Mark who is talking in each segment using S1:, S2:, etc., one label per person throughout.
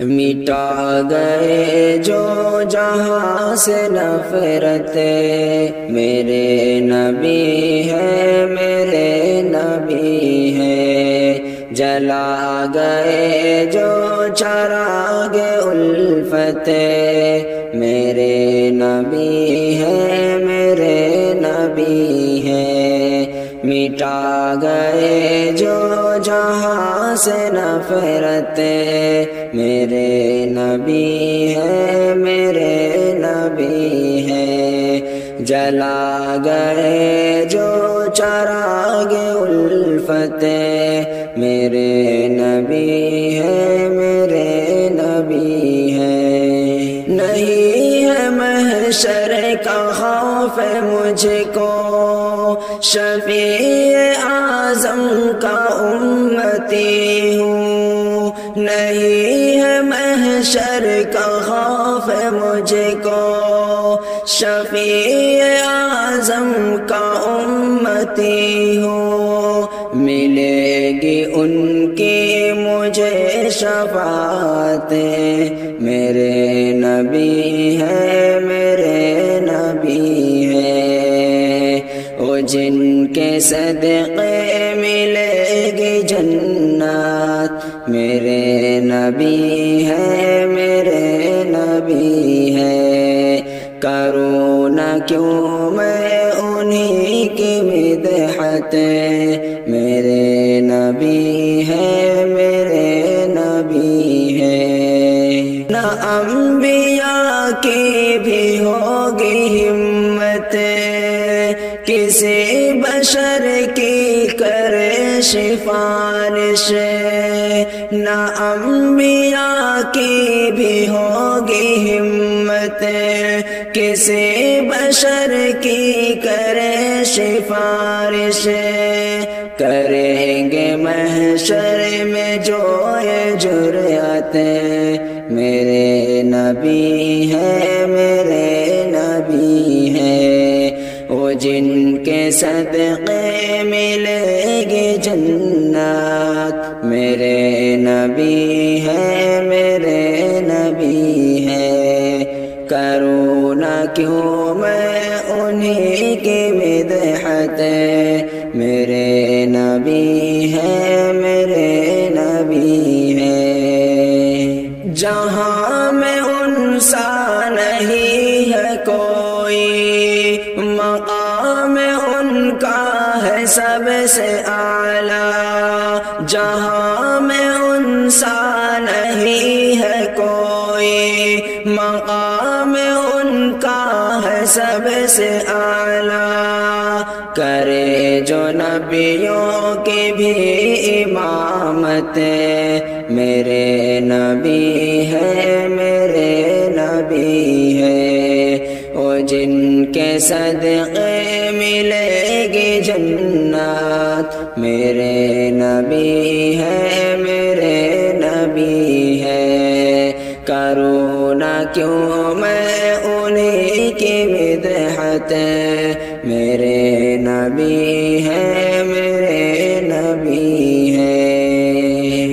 S1: مٹا گئے جو جہاں سے نفرت، میرے نبی ہے میرے نبی ہے، جلا گئے جو چراغ الفت، میرے نبی ہے میرے نبی ہے، مٹا گئے جو جہاں سے نفرت، میرے نبی ہے میرے نبی ہے، جلا گئے جو چراغ الفت، میرے نبی ہے میرے نبی ہے۔ نہیں ہے محشر کا خوف مجھ کو، شفیع اعظم کا امتی ہوں، نہیں ہے محشر کا خوف مجھ کو، شفیع اعظم کا امتی ہوں، ملے گی ان کی مجھے شفاعت، میرے نبی ہے میرے نبی ہے، وہ جن کے صدقے ملے گی جنت، میرے نبی ہے میرے نبی ہے، کروں نہ کیوں میں انہی کی مدحت، میرے نبی ہے میرے نبی ہے۔ نہ انبیاء کی بھی ہوگی ہمت، کسی بشر کی کرے سفارش، نہ انبیاء کی بھی ہوگی ہمت، کسی بشر کی کرے سفارش، کریں گے محشر میں جو یہ جرأت، میرے نبی ہے میرے نبی ہے، وہ جن کے صدقے ملے گی جنت، میرے نبی ہے میرے نبی ہے، کروں نہ کیوں میں انہی کی مدحت، میرے نبی ہے میرے نبی ہے، جہاں میں ان سا نہیں ہے کوئی، مقام ان کا ہے سب سے اعلیٰ، جہاں میں ان سا نہیں ہے کوئی، مقام ان کا ہے سب سے اعلیٰ، کرے جو نبیوں کی بھی امامت، میرے نبی ہے میرے نبی ہے، وہ جن کے صدقے ملے گی جنت، میرے نبی ہے میرے نبی ہے، کروں نہ کیوں میں انہی کی مدحت، میرے نبی ہے میرے نبی ہے،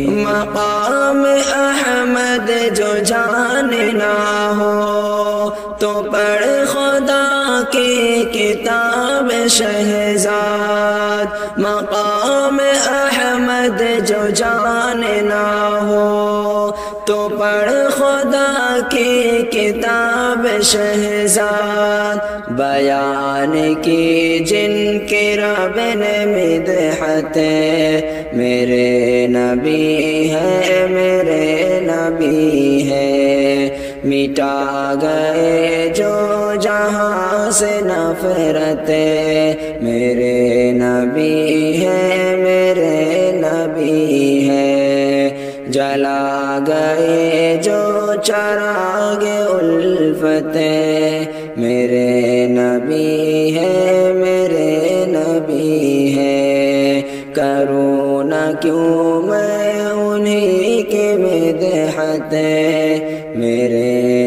S1: مقام احمد جو جاننا ہو تو پڑھ خدا کی کتاب شہزاد، مقام احمد جو جاننا ہو تو پڑھ خدا کی کتاب شہزاد، بیان کی جن کے رب نے مدحت، میرے نبی ہے میرے نبی ہے، مٹا گئے جو جہاں سے نفرت، میرے نبی ہے میرے نبی ہے، جلا گئے جو چراغ الفت، میرے نبی ہے میرے نبی ہے، کروں نہ کیوں میں انہی کی مدحت، میرے